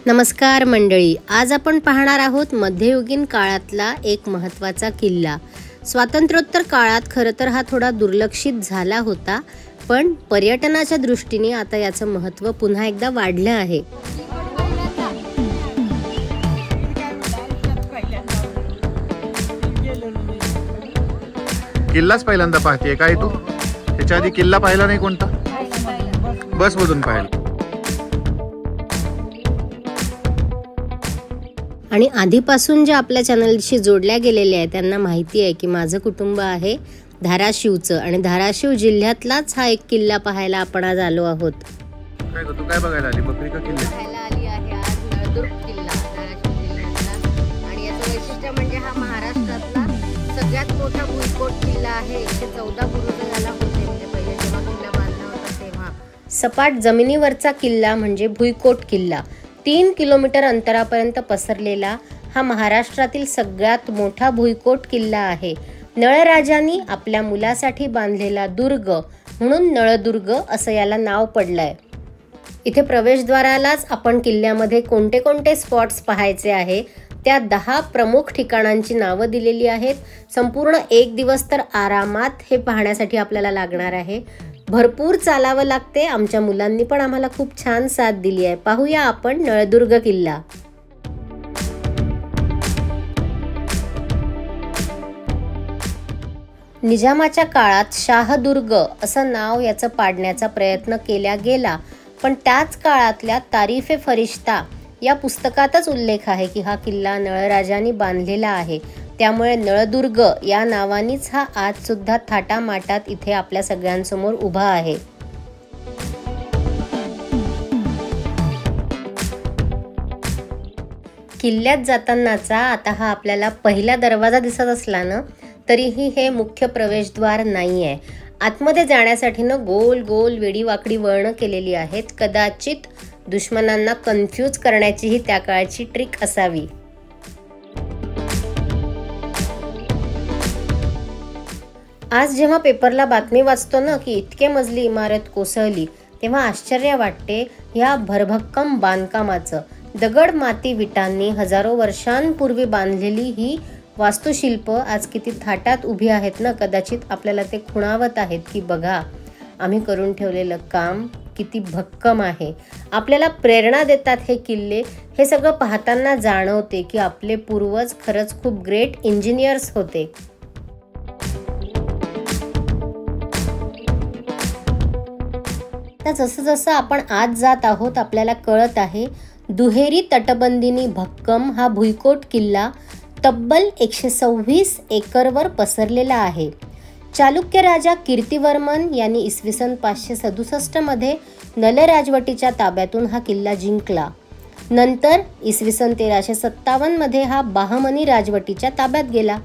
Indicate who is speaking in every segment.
Speaker 1: नमस्कार मंडळी, आज आपण पाहणार आहोत मध्ययुगीन काळातला एक महत्त्वाचा किल्ला। स्वातंत्र्योत्तर काळात खरं तर हा थोडा दुर्लक्षित झाला होता, पण पर्यटनाच्या दृष्टीने आता याचं महत्त्व पुन्हा एकदा वाढलं आहे।
Speaker 2: किल्लाच पहिल्यांदा पाहतेय काय तू? त्याच्या आधी किल्ला पाहिला नाही कोणता? बस मधून पाहिला।
Speaker 1: आणि आधीपासून जे आपल्या चॅनलशी जोडल्या गेलेले आहे त्यांना माहिती आहे की माझं कुटुंब आहे धाराशिवचं आणि धाराशिव जिल्ह्यातलाच हा एक किल्ला पाहायला आपण आज आलो आहोत।
Speaker 2: काय तू काय बघायला आली? बकरी का किल्ला?
Speaker 1: पाहायला आली आहे आज नळदुर्ग किल्ला धाराशिव जिल्ह्यातला। आणि याचं वैशिष्ट्य म्हणजे हा महाराष्ट्रातला सगळ्यात मोठा भुईकोट किल्ला आहे। 114 बुरुज याला होते, म्हणजे पहिले जेव्हा किल्ला बांधला होता तेव्हा। सपाट जमिनीवरचा किल्ला म्हणजे भुईकोट किल्ला। 3 किलोमीटर अंतरापर्यंत पसरलेला हा महाराष्ट्रातील सगळ्यात मोठा भुईकोट किल्ला आहे। नळराजांनी आपल्या मुलासाठी बांधलेला दुर्ग म्हणून नळदुर्ग असं याला नाव पडलंय। इथे प्रवेशद्वारालाच आपण किल्ल्यामध्ये कोणते कोणते स्पॉट्स पाहायचे आहे त्या 10 प्रमुख ठिकाणांची नावं दिलेली आहेत। संपूर्ण एक दिवस तर आरामात हे पाहण्यासाठी आपल्याला लागणार आहे। भरपूर चालावं लागते। आमच्या मुलांनी पण आम्हाला खूप छान साथ दिली आहे। पाहूया आपण नळदुर्ग किल्ला। निजामाच्या काळात शाहदुर्ग असं नाव याचं पाडण्याचा प्रयत्न केला गेला, पण त्याच काळातल्या तारीफे फरिश्ता या पुस्तकातच उल्लेख आहे की हा किल्ला नळराजांनी बांधलेला आहे। त्यामुळे नळदुर्ग या नावानीच हा आज सुद्धा थाटामाटात इथे आपल्या सगळ्यांसमोर उभा आहे। किल्ल्यात जातानाचा आता हा आपल्याला पहिला दरवाजा दिसत असला ना तरीही हे मुख्य प्रवेशद्वार नाहीये। आतमध्ये जाण्यासाठी ना गोल गोल वेडीवाकडी वळणं केलेली आहेत। कदाचित दुश्मनांना कन्फ्यूज करण्याची ही त्या काळची ट्रिक असावी। आज जेव्हा पेपरला बातमी वाचतो ना की इतके मजली इमारत कोसळली, तेव्हा आश्चर्य वाटते या भरभक्कम बांधकामाचं। दगड माती विटांनी हजारो वर्षांपूर्वी बांधलेली ही वास्तुशिल्प आज किती थाटात उभी आहेत ना। कदाचित आपल्याला ते खुणावत आहेत की बघा आम्ही करून ठेवलेलं काम किती भक्कम आहे। आपल्याला प्रेरणा देतात हे किल्ले। हे सगळं पाहताना जाणवते की आपले पूर्वज खरंच खूप ग्रेट इंजिनियर्स होते। जसं जसं आपण आज जात आहोत आपल्याला कळत आहे दुहेरी तटबंदीनी भक्कम हा भुईकोट किल्ला तब्बल 126 एकरवर पसरलेला आहे। चालुक्य राजा कीर्तिवर्मन यांनी इसवी सन 567 मध्ये नल राजवटीच्या ताब्यातून हा किल्ला जिंकला। नंतर इसवी सन 1357 मध्ये हा बहामनी राजवटीच्या ताब्यात गेला।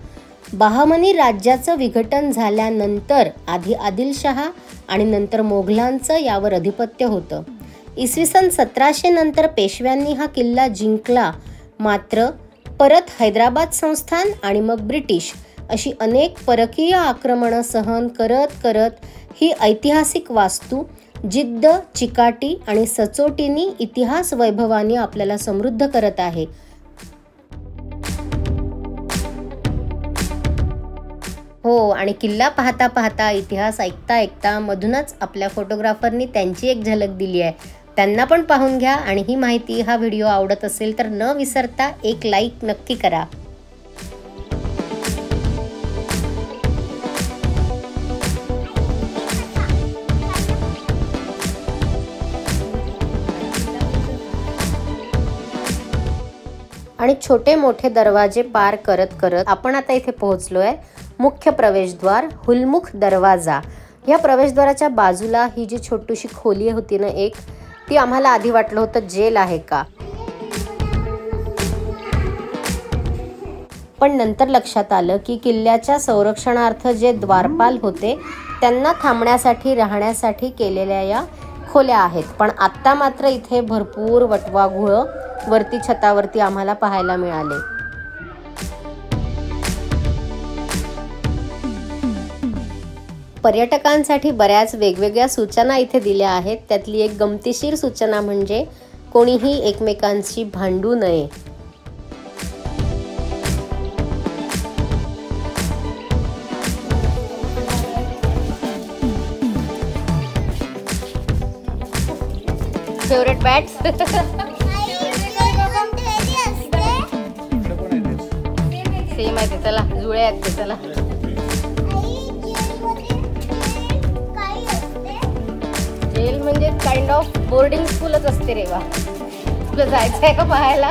Speaker 1: बहामनी राज्याचं विघटन झाल्यानंतर आधी आदिलशहा आणि नंतर मोघलांचं यावर अधिपत्य होतं। इसवी सन 1700 नंतर पेशव्यांनी हा किल्ला जिंकला, मात्र परत हैदराबाद संस्थान आणि मग ब्रिटिश अशी अनेक परकीय आक्रमणं सहन करत करत ही ऐतिहासिक वास्तू जिद्द, चिकाटी आणि सचोटीनी इतिहास वैभवाने आपल्याला समृद्ध करत आहे। हो, आणि किल्ला पाहता पाहता इतिहास ऐकता ऐकता मधूनच आपल्या फोटोग्राफरनी त्यांची एक झलक दिली आहे। त्यांना पण पाहून घ्या आणि ही माहिती हा व्हिडिओ आवडत असेल तर न विसरता एक लाईक नक्की करा। आणि छोटे मोठे दरवाजे पार करत करत आपण आता इथे पोहोचलोय मुख्य प्रवेशद्वार हुलमुख दरवाजा। या प्रवेशद्वाराच्या बाजूला ही जी छोटीशी खोली होती ना एक, ती आम्हाला आधी वाटलं होतं जेल आहे का, पण नंतर लक्षात आलं की किल्ल्याच्या संरक्षणार्थ जे द्वारपाल होते त्यांना थांबण्यासाठी राहण्यासाठी केलेल्या या खोल्या आहेत। पण आत्ता मात्र इथे भरपूर वटवाघुळं वरती छतावरती आम्हाला पाहायला मिळाले। पर्यटकांसाठी बऱ्याच वेगवेगळ्या सूचना इथे दिल्या आहेत। त्यातली एक गमतीशीर सूचना म्हणजे कोणीही एकमेकांशी भांडू नये. फेवरेट बॅट्स सेम आहे ते. चला जुळे आहेत ते. चला जेल म्हणजे काइंड ऑफ बोर्डिंग स्कूलच असते रेवा. तुला जायचं आहे का पाहायला?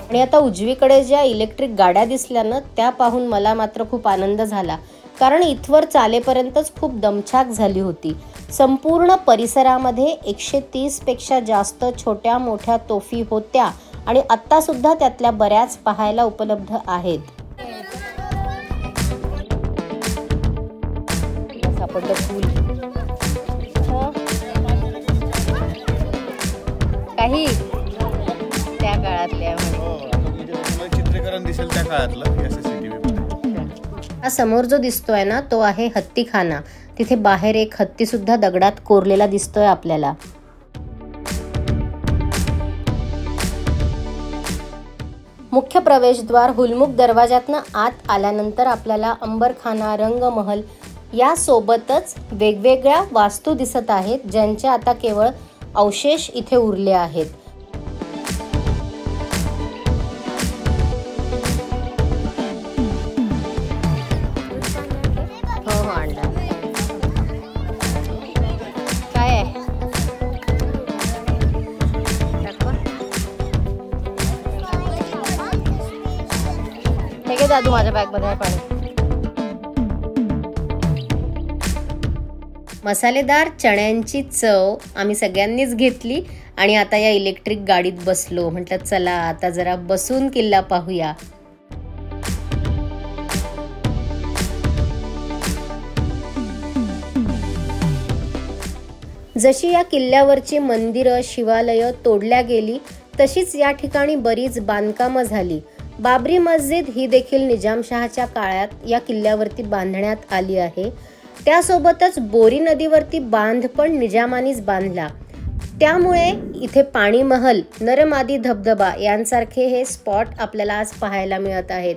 Speaker 1: आणि आता उजवीकडे ज्या इलेक्ट्रिक गाड्या दिसल्या ना, त्या पाहून मला मात्र खूप आनंद झाला, कारण इथवर चालेपर्यंतच खूप दमछाक झाली होती. संपूर्ण परिसरामध्ये 130 पेक्षा जास्त छोट्या मोठ्या तोफी होत्या आणि आत्ता सुद्धा त्यातल्या बऱ्याच पाहायला उपलब्ध आहेत. सापडलं फूल. काही त्या काळातल्या
Speaker 2: चित्रीकरण दिसेल त्या काळातलं.
Speaker 1: हा समोर जो दिसतोय ना, तो आहे हत्तीखाना. तिथे बाहेर एक हत्ती सुद्धा दगडात कोरलेला दिसतोय आपल्याला. मुख्य प्रवेशद्वार हुलमुख दरवाजातनं आत आल्यानंतर आपल्याला अंबरखाना, रंगमहल या सोबतच वेगवेगळ्या वास्तू दिसत आहेत, ज्यांचे आता केवळ अवशेष इथे उरले आहेत. दादू माझ्या बॅग मध्ये पाणी. मसालेदार चण्यांची चव आम्ही सगळ्यांनीच घेतली आणि आता या इलेक्ट्रिक गाडीत बसलो. म्हटलं चला आता जरा बसून किल्ला पाहूया. जशी या किल्ल्यावरची मंदिरं, शिवालय तोडल्या गेली, तशीच या ठिकाणी बरीच बांधकामं झाली. बाबरी मस्जिद ही देखील निजामशहाच्या काळात या किल्ल्यावरती बांधण्यात आली आहे. त्यासोबतच बोरी नदीवरती बांध पण निजामानीच बांधला. त्यामुळे इथे पाणी महल, नरमादी धबधबा यांसारखे हे स्पॉट आपल्याला आज पाहायला मिळत आहेत.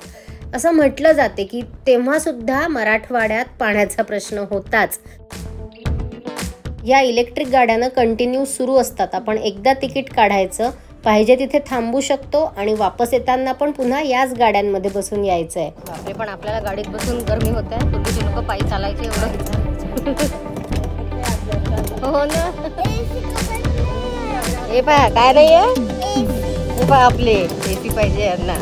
Speaker 1: असं म्हटलं जाते की तेव्हा सुद्धा मराठवाड्यात पाण्याचा प्रश्न होताच. या इलेक्ट्रिक गाड्यानं कंटिन्यू सुरू असतात. आपण एकदा तिकीट काढायचं, पाहिजे तिथे थांबू शकतो आणि वापस येताना पण पुन्हा याच गाड्यांमध्ये बसून यायचं आहे. बापरे, पण आपल्याला गाडीत बसून गरमी होत आहे. पूर्वीचे लोक पायी चालायचे एवढं. हो ना. हे पहा काय नाहीये, हे पहा आपले एसी पाहिजे यांना.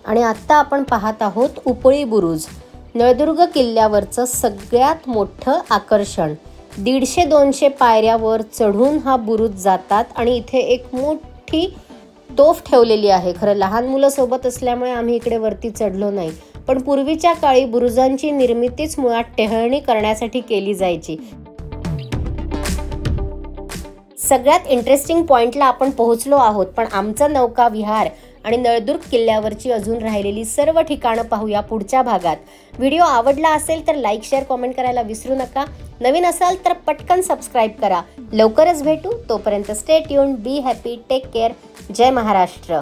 Speaker 1: आणि आत्ता आपण पाहत आहोत उपळी बुरुज, नळदुर्ग किल्ल्यावरचं सगळ्यात मोठं आकर्षण. 150-200 पायऱ्यावर चढून हा बुरुज जातात आणि इथे एक मोठी तोफ ठेवलेली आहे. खरं लहान मुलं सोबत असल्यामुळे आम्ही इकडे वरती चढलो नाही, पण पूर्वीच्या काळी बुरुजांची निर्मितीच मुळात टेहळणी करण्यासाठी केली जायची. सगळ्यात इंटरेस्टिंग पॉइंटला आपण पोहोचलो आहोत, पण आमचा नौका विहार आणि नळदुर्ग किल्ल्यावरची अजून राहिलेली सर्व ठिकाणं पाहूया पुढच्या भागात. व्हिडिओ आवडला असेल तर लाईक, शेअर, कॉमेंट करायला विसरू नका. नवीन असाल तर पटकन सबस्क्राईब करा. लवकरच भेटू. तोपर्यंत stay tuned, be happy, take care. जय महाराष्ट्र.